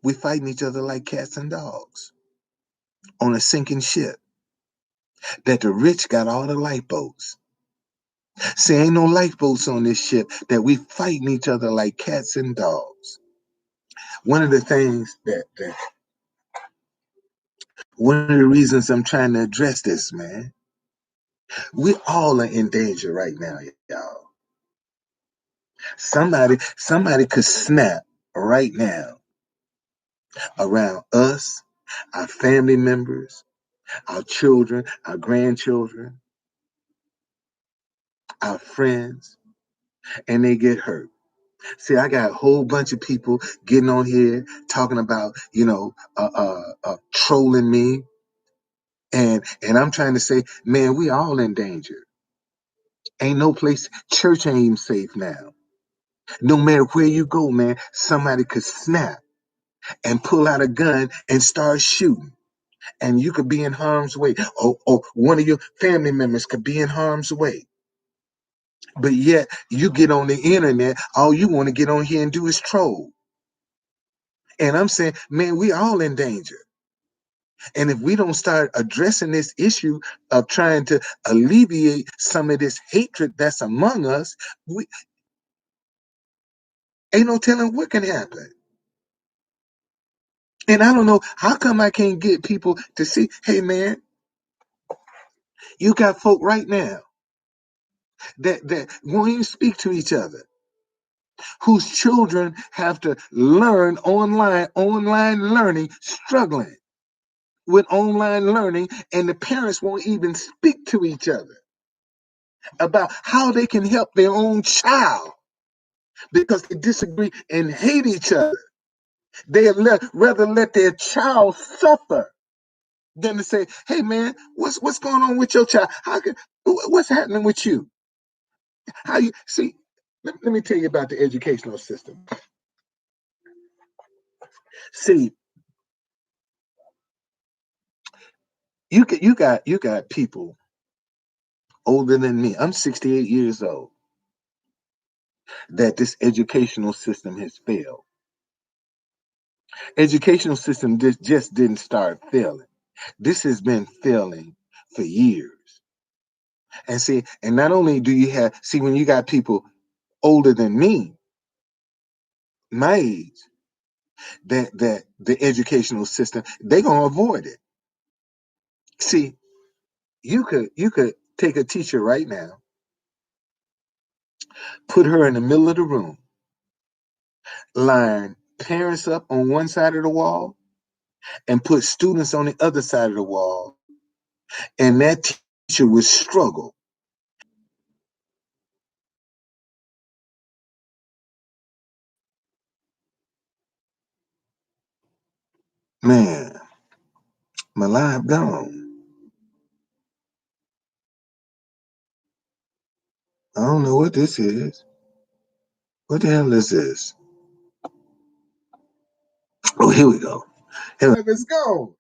we fighting each other like cats and dogs on a sinking ship that the rich got all the lifeboats. See, ain't no lifeboats on this ship that we fighting each other like cats and dogs. One of the things that one of the reasons I'm trying to address this, man, we all are in danger right now, y'all. Somebody could snap right now around us, our family members, our children, our grandchildren, our friends, and they get hurt. See, I got a whole bunch of people getting on here talking about, trolling me, and I'm trying to say, man, we all in danger. Ain't no place, church ain't even safe now. No matter where you go, man, somebody could snap and pull out a gun and start shooting. And you could be in harm's way, or one of your family members could be in harm's way. But yet, you get on the internet, all you want to get on here and do is troll. And I'm saying, man, we all in danger. And if we don't start addressing this issue of trying to alleviate some of this hatred that's among us, we ain't no telling what can happen. And I don't know how come I can't get people to see, hey man, you got folk right now that won't even speak to each other, whose children have to learn online learning, struggling with online learning, and the parents won't even speak to each other about how they can help their own child because they disagree and hate each other. They rather let their child suffer than to say, "Hey, man, what's going on with your child? What's happening with you? How you see?" Let me tell you about the educational system. See, you got people older than me. I'm 68 years old. That this educational system has failed. Educational system just didn't start failing. This has been failing for years. And see, and not only do you have, see, when you got people older than me, my age, that the educational system, they're gonna avoid it. See, you could take a teacher right now, put her in the middle of the room, line parents up on one side of the wall, and put students on the other side of the wall, and that teacher would struggle. Man, my life gone. I don't know what this is. What the hell is this? Oh, here we go. It's gone.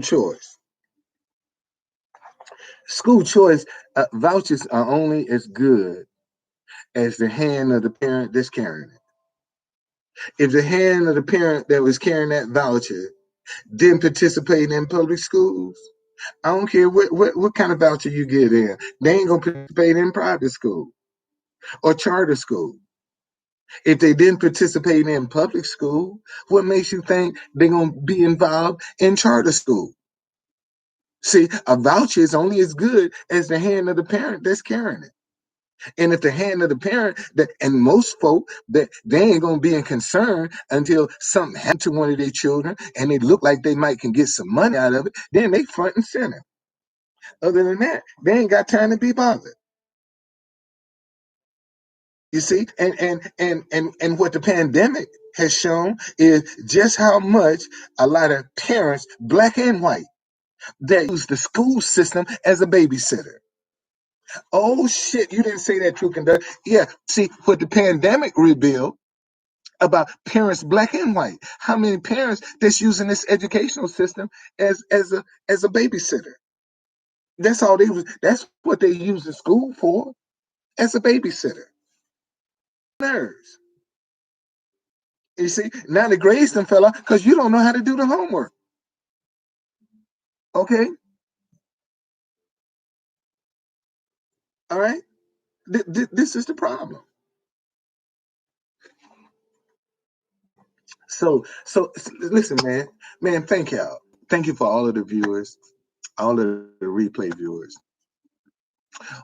Choice. School choice vouchers are only as good as the hand of the parent that's carrying it. If the hand of the parent that was carrying that voucher didn't participate in public schools, I don't care what kind of voucher you get in, they ain't gonna participate in private school or charter school. If they didn't participate in public school, what makes you think they're gonna be involved in charter school? See, a voucher is only as good as the hand of the parent that's carrying it. And if the hand of the parent that, and most folk that they ain't gonna be in concern until something happened to one of their children and they look like they might can get some money out of it, then they front and center. Other than that, they ain't got time to be bothered. You see, and what the pandemic has shown is just how much a lot of parents, black and white, that use the school system as a babysitter. Oh shit, you didn't say that, true conductor. Yeah, see what the pandemic revealed about parents, black and white. How many parents that's using this educational system as a babysitter? That's all they was. That's what they use the school for, as a babysitter. Nerves. You see, now the grades done fell out because you don't know how to do the homework. Okay, all right. This is the problem. Listen, man. Thank y'all. Thank you for all of the viewers, all of the replay viewers.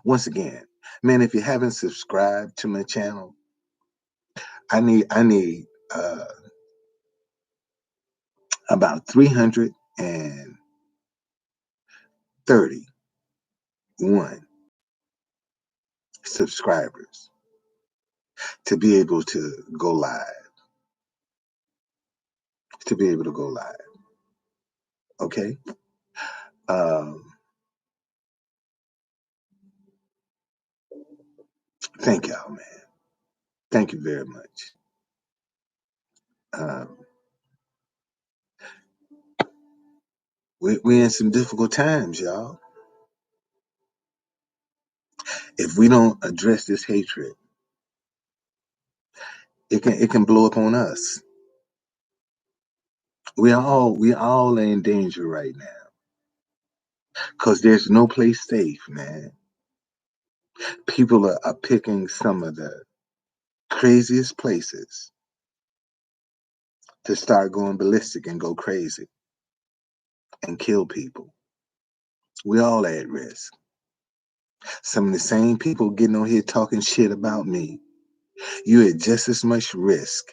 Once again, man, if you haven't subscribed to my channel, I need about 331 subscribers to be able to go live. To be able to go live. Okay. Um, Thank y'all, man. Thank you very much. Um, we're in some difficult times, y'all. If we don't address this hatred, it can blow up on us. We all are in danger right now because there's no place safe, man. People are picking some of the craziest places to start going ballistic and go crazy and kill people. We all at risk. Some of the same people getting on here talking shit about me, you're at just as much risk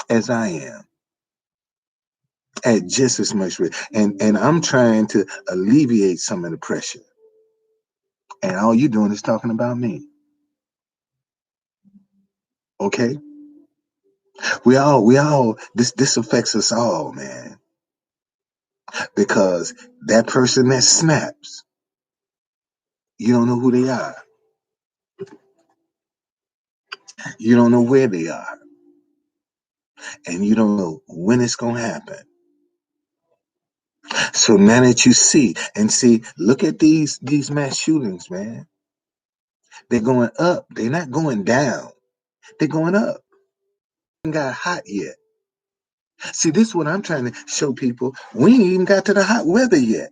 as I am. At just as much risk. And I'm trying to alleviate some of the pressure. And all you're doing is talking about me. Okay? We all this affects us all, man. Because that person that snaps, you don't know who they are. You don't know where they are. And you don't know when it's gonna happen. So now that you see, look at these mass shootings, man. They're going up. They're not going down. They're going up. Ain't got hot yet. See, this is what I'm trying to show people. We ain't even got to the hot weather yet.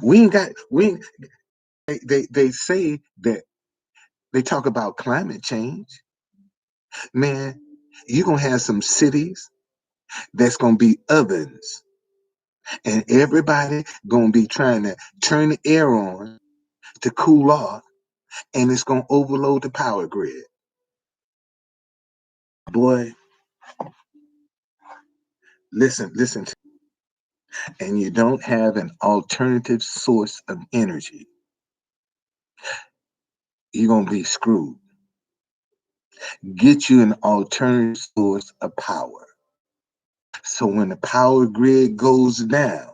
We ain't got we ain't, they say that they talk about climate change. Man, you're gonna have some cities that's gonna be ovens, and everybody gonna be trying to turn the air on to cool off, and it's gonna overload the power grid. Boy, listen to, and you don't have an alternative source of energy, you're gonna be screwed. Get you an alternative source of power. So when the power grid goes down,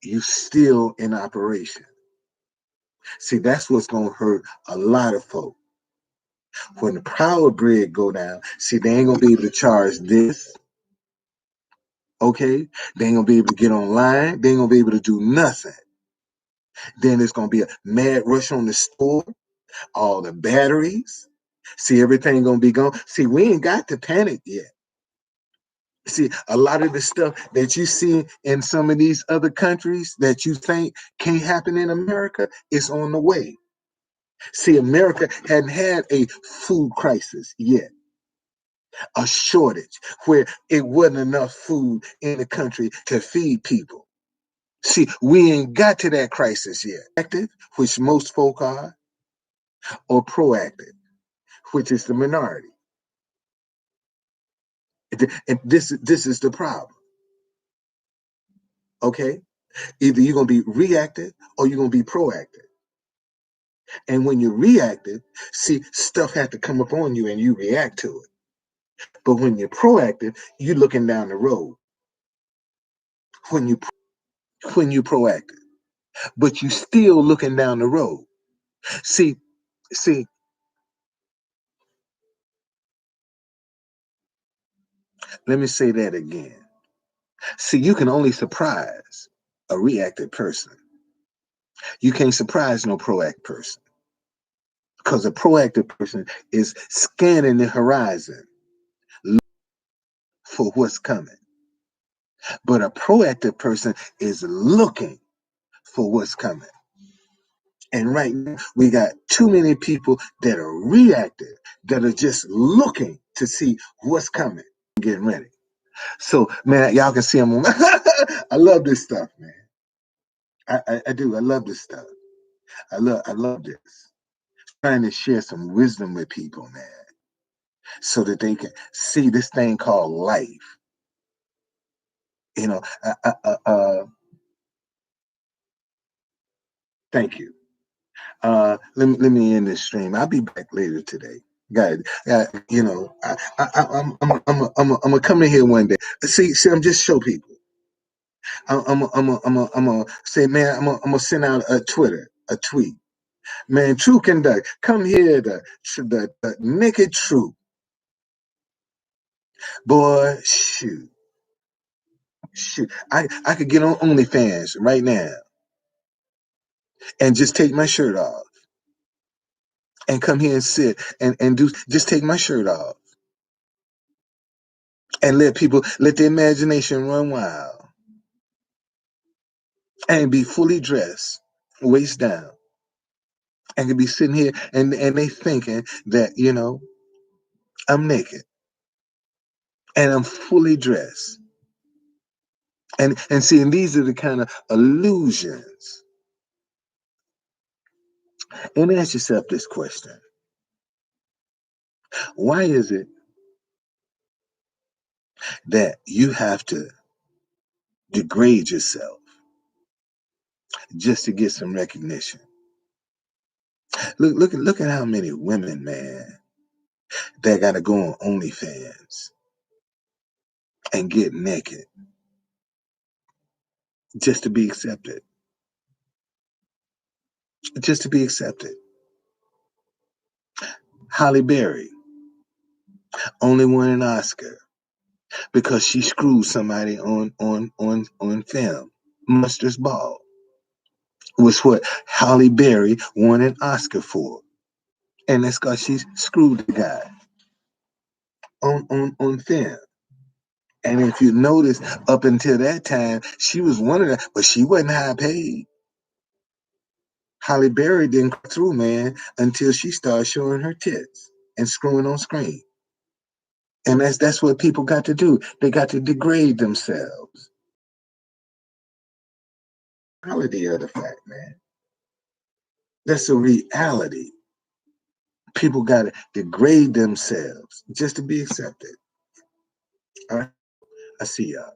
you still in operation. See, that's what's gonna hurt a lot of folk. When the power grid go down, see, they ain't gonna be able to charge this. Okay, they ain't gonna be able to get online. They ain't gonna be able to do nothing. Then it's gonna be a mad rush on the store, all the batteries. See, everything gonna be gone. See, we ain't got to panic yet. See, a lot of the stuff that you see in some of these other countries that you think can't happen in America is on the way. See, America hadn't had a food crisis yet, a shortage where it wasn't enough food in the country to feed people. See, we ain't got to that crisis yet. Active, which most folk are, or proactive, which is the minority. And this is the problem. Okay? Either you're gonna be reactive or you're gonna be proactive. And when you're reactive, see, stuff has to come up on you and you react to it. But when you're proactive, you're looking down the road. When you proactive, but you still looking down the road. See, see, let me say that again. See, you can only surprise a reactive person. You can't surprise no proactive person. Because a proactive person is scanning the horizon for what's coming. But a proactive person is looking for what's coming. And right now, we got too many people that are reactive, that are just looking to see what's coming, getting ready. So, man, y'all can see I'm on. I love this stuff, man. I do. I love this stuff. I love this. Trying to share some wisdom with people, man, so that they can see this thing called life. You know, thank you. Let me end this stream. I'll be back later today. I'm gonna come in here one day. See, I'm just show people. I'm gonna say, man, I'm gonna send out a tweet. Man, True Conduct, come here, the naked truth. Boy, shoot. I could get on OnlyFans right now and just take my shirt off and come here and sit and do just take my shirt off and let the imagination run wild and be fully dressed, waist down, and could be sitting here and they thinking that, I'm naked and I'm fully dressed. And see, and these are the kind of illusions. And ask yourself this question. Why is it that you have to degrade yourself just to get some recognition? Look at how many women, man, that gotta go on OnlyFans and get naked just to be accepted. Just to be accepted. Halle Berry only won an Oscar because she screwed somebody on film. Monsters Ball was what Halle Berry won an Oscar for. And that's because she screwed the guy on film. And if you notice, up until that time, she was one of them, but she wasn't high paid. Halle Berry didn't come through, man, until she started showing her tits and screwing on screen. And that's what people got to do. They got to degrade themselves. Reality of the fact, man. That's a reality. People got to degrade themselves just to be accepted. All right. I see y'all.